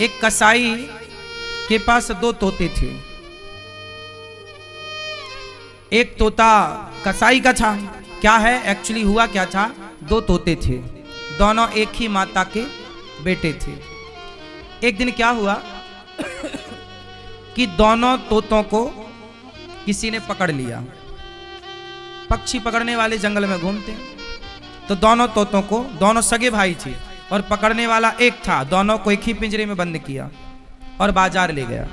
एक कसाई के पास दो तोते थे। एक तोता कसाई का था। क्या है एक्चुअली हुआ क्या था, दो तोते थे, दोनों एक ही माता के बेटे थे। एक दिन क्या हुआ कि दोनों तोतों को किसी ने पकड़ लिया। पक्षी पकड़ने वाले जंगल में घूमते, तो दोनों तोतों को, दोनों सगे भाई थे और पकड़ने वाला एक था, दोनों को एक ही पिंजरे में बंद किया और बाजार ले गया।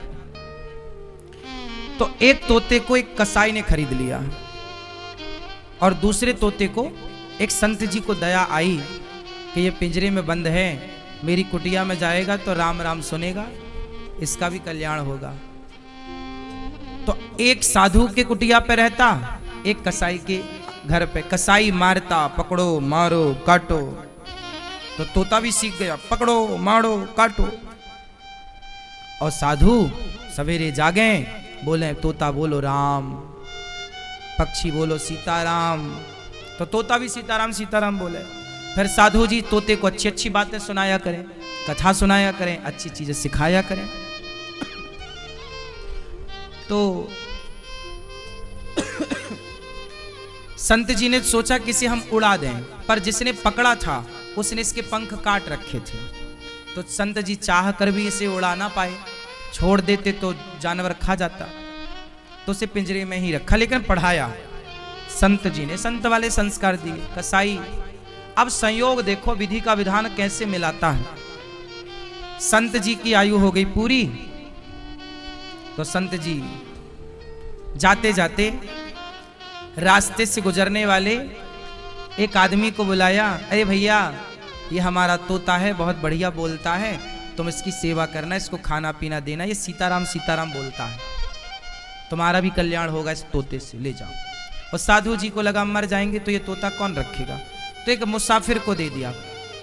तो एक तोते को एक कसाई ने खरीद लिया और दूसरे तोते को एक संत जी को दया आई कि ये पिंजरे में बंद है, मेरी कुटिया में जाएगा तो राम राम सुनेगा, इसका भी कल्याण होगा। तो एक साधु के कुटिया पे रहता, एक कसाई के घर पे। कसाई मारता, पकड़ो मारो काटो, तो तोता भी सीख गया, पकड़ो मारो काटो। और साधु सवेरे जागे, बोले तोता बोलो राम, पक्षी बोलो सीताराम, तो तोता भी सीताराम सीताराम बोले। फिर साधु जी तोते को अच्छी अच्छी बातें सुनाया करें, कथा सुनाया करें, अच्छी चीजें सिखाया करें। तो संत जी ने सोचा कि इसे हम उड़ा दें, पर जिसने पकड़ा था उसने इसके पंख काट रखे थे। तो संत जी चाह कर भी इसे उड़ा ना पाए, छोड़ देते तो जानवर खा जाता, तो उसे पिंजरे में ही रखा, लेकिन पढ़ाया संत जी ने, संत वाले संस्कार दिए। कसाई, अब संयोग देखो विधि का विधान कैसे मिलाता है। संत जी की आयु हो गई पूरी, तो संत जी जाते जाते रास्ते से गुजरने वाले एक आदमी को बुलाया, अरे भैया ये हमारा तोता है, बहुत बढ़िया बोलता है, तुम इसकी सेवा करना, इसको खाना पीना देना, ये सीताराम सीताराम बोलता है, तुम्हारा भी कल्याण होगा इस तोते से, ले जाओ। और साधु जी को लगा मर जाएंगे तो ये तोता कौन रखेगा, तो एक मुसाफिर को दे दिया।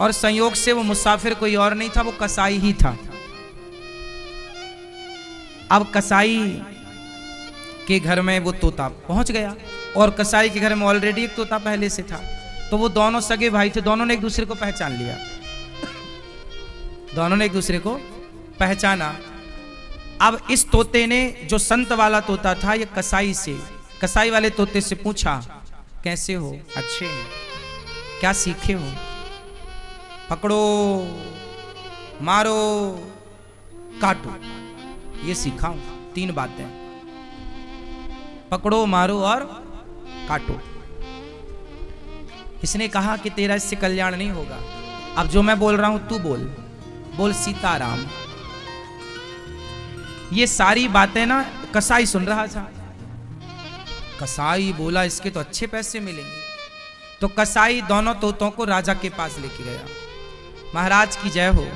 और संयोग से वो मुसाफिर कोई और नहीं था, वो कसाई ही था। अब कसाई के घर में वो तोता पहुंच गया, और कसाई के घर में ऑलरेडी एक तोता पहले से था। तो वो दोनों सगे भाई थे, दोनों ने एक दूसरे को पहचान लिया, दोनों ने एक दूसरे को पहचाना। अब इस तोते ने, जो संत वाला तोता था, ये कसाई वाले तोते से पूछा, कैसे हो, अच्छे हैं, क्या सीखे हो, पकड़ो मारो काटो, ये सीखा हूं, 3 बातें, पकड़ो मारो और काटो। इसने कहा कि तेरा इससे कल्याण नहीं होगा, अब जो मैं बोल रहा हूं तू बोल सीताराम। ये सारी बातें ना कसाई सुन रहा था। कसाई बोला इसके तो अच्छे पैसे मिलेंगे, तो कसाई दोनों तोतों को राजा के पास लेके गया। महाराज की जय हो,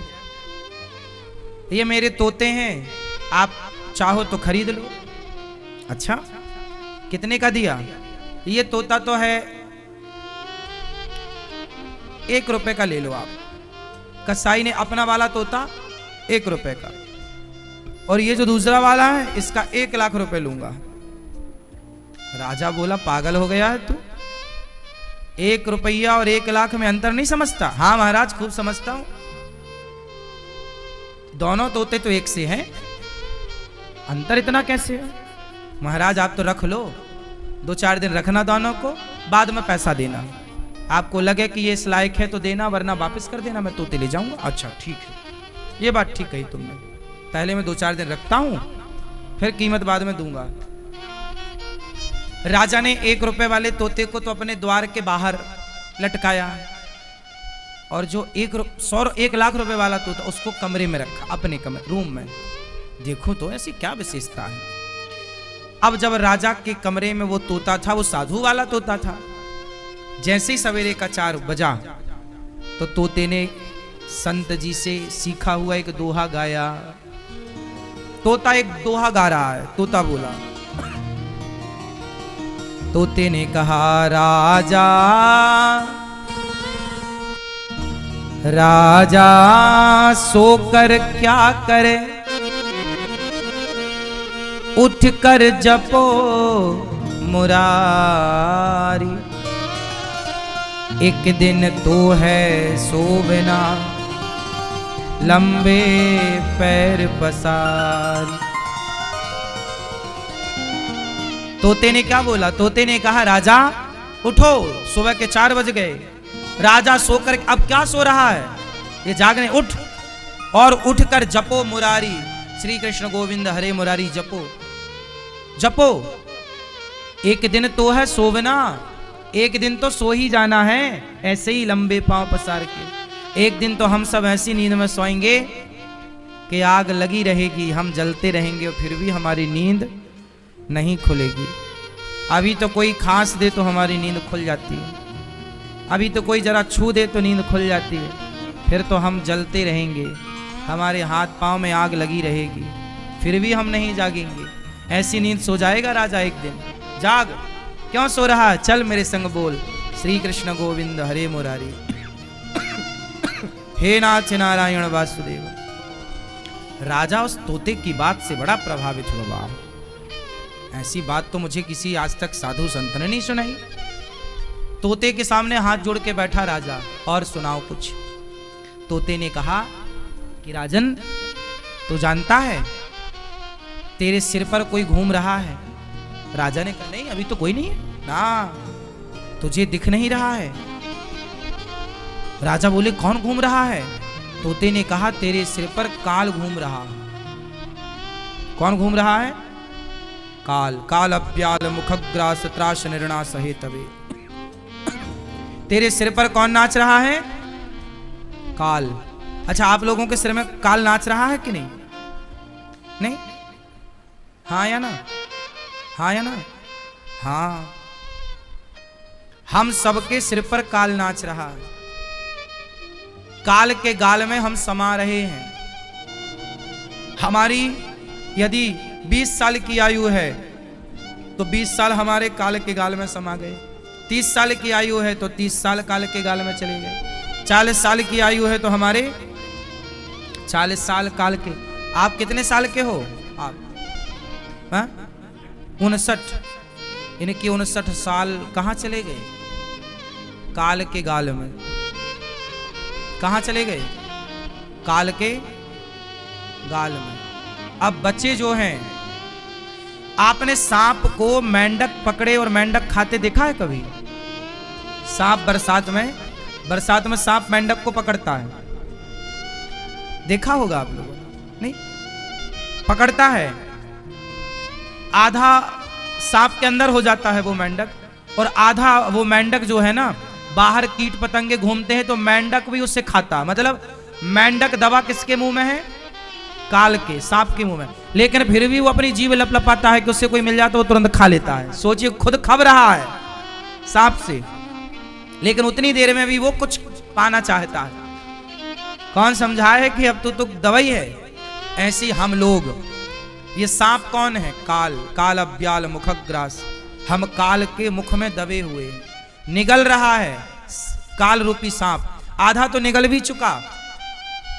ये मेरे तोते हैं, आप चाहो तो खरीद लो। अच्छा, कितने का दिया? ये तोता तो है 1 रुपए का, ले लो आप। कसाई ने अपना वाला तोता 1 रुपए का, और ये जो दूसरा वाला है इसका 1 लाख रुपए लूंगा। राजा बोला पागल हो गया है तू, 1 रुपया और 1 लाख में अंतर नहीं समझता? हाँ महाराज खूब समझता हूं, दोनों तोते तो एक से हैं, अंतर इतना कैसे है? महाराज आप तो रख लो, 2-4 दिन रखना दोनों को, बाद में पैसा देना, आपको लगे कि ये इस लायक है तो देना, वरना वापस कर देना, मैं तोते ले जाऊंगा। अच्छा ठीक है, ये बात ठीक कही तुमने, पहले मैं 2-4 दिन रखता हूं, फिर कीमत बाद में दूंगा। राजा ने 1 रुपए वाले तोते को तो अपने द्वार के बाहर लटकाया, और जो 1 लाख रुपए वाला तोता उसको कमरे में रखा, अपने कमरे रूम में। देखो तो ऐसी क्या विशेषता है। अब जब राजा के कमरे में वो तोता था, वो साधु वाला तोता था, जैसे ही सवेरे का 4 बजा तो तोते ने संत जी से सीखा हुआ एक दोहा गाया। तोता एक दोहा गा रहा है, तोता बोला, तोते ने कहा राजा राजा सोकर क्या करे, उठ कर जपो मुरारी, एक दिन तो है सो बिना लंबे पैर पसारी। तोते ने क्या बोला? तोते ने कहा राजा उठो, सुबह के 4 बज गए। राजा सोकर, अब क्या सो रहा है ये, जागने, उठ और उठकर जपो मुरारी, श्री कृष्ण गोविंद हरे मुरारी जपो जपो। एक दिन तो है सोवना, एक दिन तो सो ही जाना है, ऐसे ही लंबे पांव पसार के। एक दिन तो हम सब ऐसी नींद में सोएंगे कि आग लगी रहेगी, हम जलते रहेंगे और फिर भी हमारी नींद नहीं खुलेगी। अभी तो कोई खांस दे तो हमारी नींद खुल जाती है, अभी तो कोई जरा छू दे तो नींद खुल जाती है, फिर तो हम जलते रहेंगे, हमारे हाथ पांव में आग लगी रहेगी, फिर भी हम नहीं जागेंगे। ऐसी नींद सो जाएगा राजा एक दिन। जाग, क्यों सो रहा है? चल मेरे संग बोल, श्री कृष्ण गोविंद हरे मुरारी, हे नाथ नारायण वासुदेव। राजा उस तोते की बात से बड़ा प्रभावित हुआ। ऐसी बात तो मुझे किसी आज तक साधु संत ने नहीं सुनाई। तोते के सामने हाथ जोड़ के बैठा राजा, और सुनाओ कुछ। तोते ने कहा कि राजन, तू जानता है तेरे सिर पर कोई घूम रहा है? राजा ने कहा नहीं, अभी तो कोई नहीं है ना, तुझे दिख नहीं रहा है। राजा बोले कौन घूम रहा है? तोते ने कहा तेरे सिर पर काल घूम रहा है। कौन घूम रहा है? काल। काल अव्याल मुखग्रास त्रास निर्णा सहे तवे। तेरे सिर पर कौन नाच रहा है? काल। अच्छा, आप लोगों के सिर में काल नाच रहा है कि नहीं? नहीं? हाँ या ना? हाँ या ना? हाँ, हम सबके सिर पर काल नाच रहा है। काल के गाल में हम समा रहे हैं। हमारी यदि 20 साल की आयु है तो 20 साल हमारे काल के गाल में समा गए। 30 साल की आयु है तो 30 साल काल के गाल में चले गए। 40 साल की आयु है तो हमारे 40 साल काल के। आप कितने साल के हो? आप 59। इनके 59 साल कहाँ चले गए? काल के गाल में। कहाँ चले गए? काल के गाल में। अब बच्चे जो हैं, आपने सांप को मेंढक पकड़े और मेंढक खाते देखा है कभी? सांप बरसात में सांप मेंढक को पकड़ता है, देखा होगा आप लोगों ने? नहीं? पकड़ता है, आधा सांप के अंदर हो जाता है वो मेंढक, और आधा वो मेंढक जो है ना, बाहर कीट पतंगे घूमते हैं तो मेंढक भी उससे खाता। मतलब मेंढक दवा किसके मुंह में है? काल के, सांप के मुंह में। लेकिन फिर भी वो अपनी जीभ लपलपाता है कि उससे कोई मिल जाता है वो तुरंत खा लेता है। सोचिए, खुद खब रहा है सांप से, लेकिन उतनी देर में भी वो कुछ पाना चाहता है। कौन समझाए कि अब तो दवाई है? ऐसी हम लोग, ये सांप कौन है? काल। काल अव्याल मुखग्रास। हम काल के मुख में दबे हुए हैं। निगल रहा है काल रूपी सांप। आधा तो निगल भी चुका।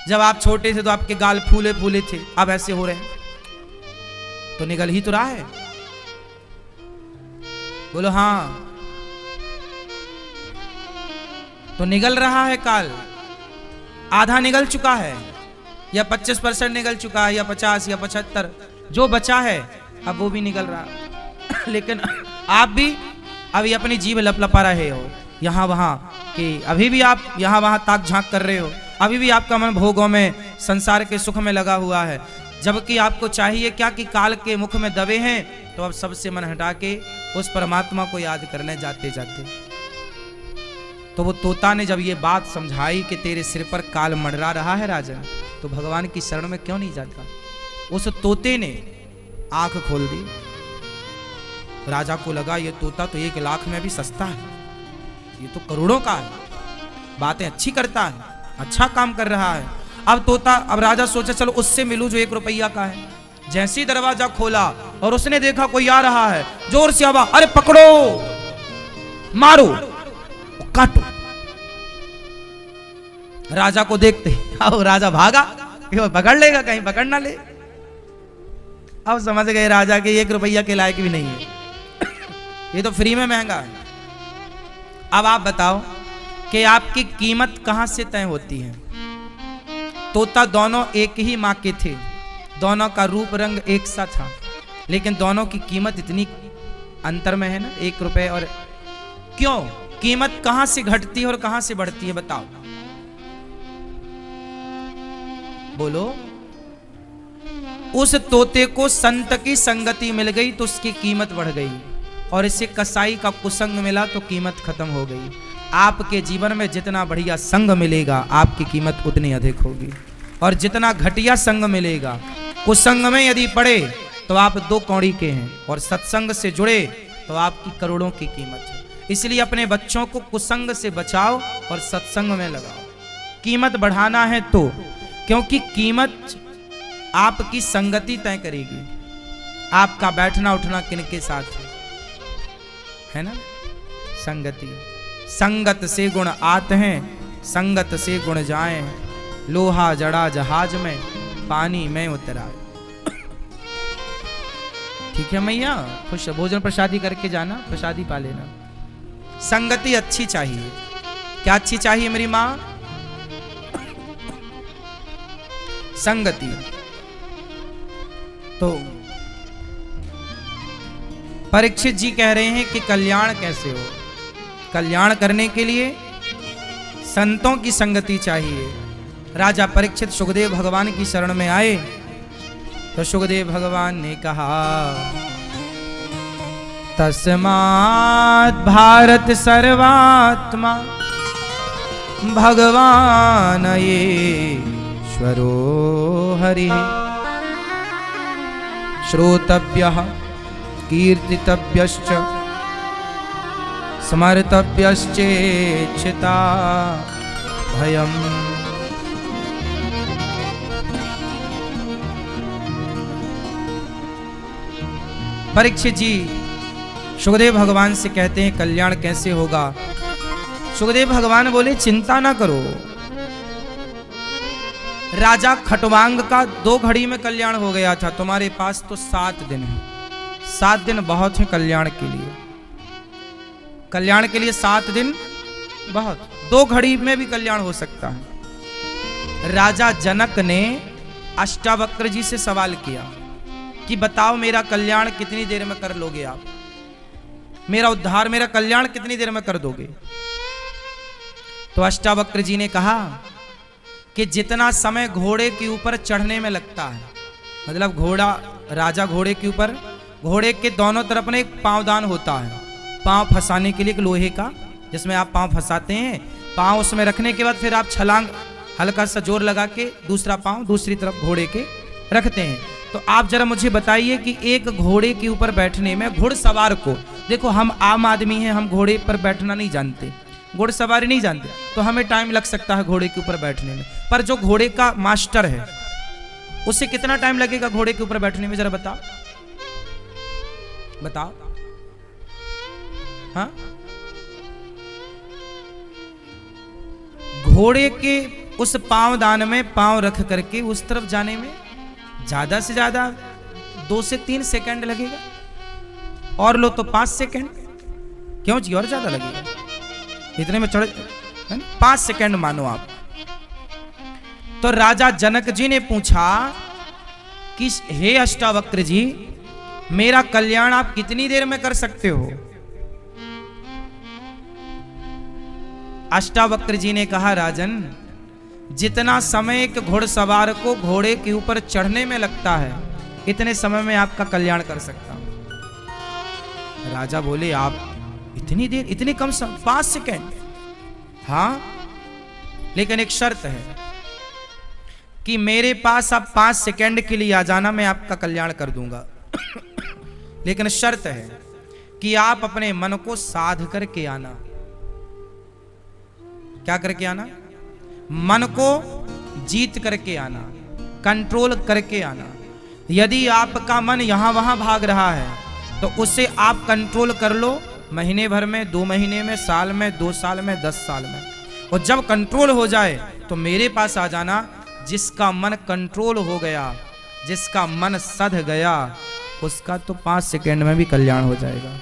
जब आप छोटे थे तो आपके गाल फूले फूले थे, अब ऐसे हो रहे हैं, तो निगल ही तो रहा है। बोलो हाँ, तो निगल रहा है काल। आधा निगल चुका है, या 25% निगल चुका है, या 50 या 75, जो बचा है अब वो भी निगल रहा। लेकिन आप भी अभी अपनी जीभ लपलपा रहे हो यहाँ वहां, कि अभी भी आप यहाँ वहां ताक झांक कर रहे हो। अभी भी आपका मन भोगों में, संसार के सुख में लगा हुआ है। जबकि आपको चाहिए क्या कि काल के मुख में दबे हैं तो अब सबसे मन हटा के उस परमात्मा को याद करने जाते जाते। तो वो तोता ने जब ये बात समझाई कि तेरे सिर पर काल मंडरा रहा है राजन, तो भगवान की शरण में क्यों नहीं जाता? उस तोते ने आंख खोल दी। राजा को लगा ये तोता तो 1 लाख में भी सस्ता है, ये तो करोड़ों का है, बातें अच्छी करता है, अच्छा काम कर रहा है। अब राजा सोचा चलो उससे मिलूं जो 1 रुपया का है। जैसे ही दरवाजा खोला और उसने देखा कोई आ रहा है, जोर से आवाज, अरे पकड़ो, मारो, काटो। राजा को देखते अब राजा भागा, पकड़ लेगा, कहीं पकड़ ना ले। अब समझ गए राजा के 1 रुपया के लायक भी नहीं है, ये तो फ्री में महंगा है। अब आप बताओ कि आपकी कीमत कहां से तय होती है? तोता दोनों एक ही माँ के थे, दोनों का रूप रंग एक सा था, लेकिन दोनों की कीमत इतनी अंतर में है ना, 1 रुपए। और क्यों? कीमत कहां से घटती है और कहां से बढ़ती है, बताओ बोलो। उस तोते को संत की संगति मिल गई तो उसकी कीमत बढ़ गई, और इसे कसाई का कुसंग मिला तो कीमत खत्म हो गई। आपके जीवन में जितना बढ़िया संग मिलेगा आपकी कीमत उतनी अधिक होगी, और जितना घटिया संग मिलेगा, कुसंग में यदि पड़े तो आप 2 कौड़ी के हैं, और सत्संग से जुड़े तो आपकी करोड़ों की कीमत है। इसलिए अपने बच्चों को कुसंग से बचाओ और सत्संग में लगाओ। कीमत बढ़ाना है तो, क्योंकि कीमत आपकी संगति तय करेगी, आपका बैठना उठना किनके साथ है ना। संगति, संगत से गुण आते हैं, संगत से गुण जाए, लोहा जड़ा जहाज में, पानी में उतराए। ठीक है मैया, खुश भोजन प्रसादी करके जाना, प्रसादी पा लेना। संगति अच्छी चाहिए। क्या अच्छी चाहिए मेरी माँ? संगति। तो परीक्षित जी कह रहे हैं कि कल्याण कैसे हो। कल्याण करने के लिए संतों की संगति चाहिए। राजा परीक्षित सुखदेव भगवान की शरण में आए तो सुखदेव भगवान ने कहा, तस्मात् भारत सर्वात्मा भगवान ईश्वरो हरिः श्रोतव्यः कीर्तितव्यश्च स्मर्तव्यश्चेच्छिता भयम्। परीक्षित जी सुखदेव भगवान से कहते हैं कल्याण कैसे होगा। सुखदेव भगवान बोले चिंता ना करो, राजा खटवांग का 2 घड़ी में कल्याण हो गया था, तुम्हारे पास तो 7 दिन है। 7 दिन बहुत है कल्याण के लिए। कल्याण के लिए 7 दिन बहुत, 2 घड़ी में भी कल्याण हो सकता है। राजा जनक ने अष्टावक्र जी से सवाल किया कि बताओ मेरा कल्याण कितनी देर में कर लोगे आप, मेरा उद्धार, मेरा कल्याण कितनी देर में कर दोगे। तो अष्टावक्र जी ने कहा कि जितना समय घोड़े के ऊपर चढ़ने में लगता है, मतलब घोड़ा, राजा घोड़े के ऊपर, घोड़े के दोनों तरफ में एक पांवदान होता है, पांव फंसाने के लिए, एक लोहे का, जिसमें आप पांव फंसाते हैं। पांव उसमें रखने के बाद फिर आप छलांग हल्का सा जोर लगा के दूसरा पांव दूसरी तरफ घोड़े के रखते हैं। तो आप जरा मुझे बताइए कि एक घोड़े के ऊपर बैठने में घुड़सवार को, देखो हम आम आदमी हैं, हम घोड़े पर बैठना नहीं जानते, घुड़सवारी नहीं जानते, तो हमें टाइम लग सकता है घोड़े के ऊपर बैठने में। पर जो घोड़े का मास्टर है उसे कितना टाइम लगेगा घोड़े के ऊपर बैठने में, जरा बताओ बताओ। हाँ, घोड़े के उस पांवदान में पांव रख करके उस तरफ जाने में ज्यादा से ज्यादा 2 से 3 सेकंड लगेगा, और लो तो 5 सेकंड। क्यों जी, और ज्यादा लगेगा, इतने में चढ़ 5 सेकंड मानो आप। तो राजा जनक जी ने पूछा कि हे अष्टावक्र जी, मेरा कल्याण आप कितनी देर में कर सकते हो। अष्टावक्र जी ने कहा, राजन, जितना समय एक घुड़सवार को घोड़े के ऊपर चढ़ने में लगता है, इतने समय में आपका कल्याण कर सकता हूं। राजा बोले, आप इतनी देर, इतनी कम समय, 5 सेकंड। हाँ, लेकिन एक शर्त है कि मेरे पास आप 5 सेकंड के लिए आ जाना, मैं आपका कल्याण कर दूंगा। लेकिन शर्त है कि आप अपने मन को साध करके आना। क्या करके आना? मन को जीत करके आना, कंट्रोल करके आना। यदि आपका मन यहां वहां भाग रहा है तो उसे आप कंट्रोल कर लो, महीने भर में, 2 महीने में, साल में, 2 साल में, 10 साल में। और जब कंट्रोल हो जाए तो मेरे पास आ जाना। जिसका मन कंट्रोल हो गया, जिसका मन सध गया, उसका तो 5 सेकंड में भी कल्याण हो जाएगा।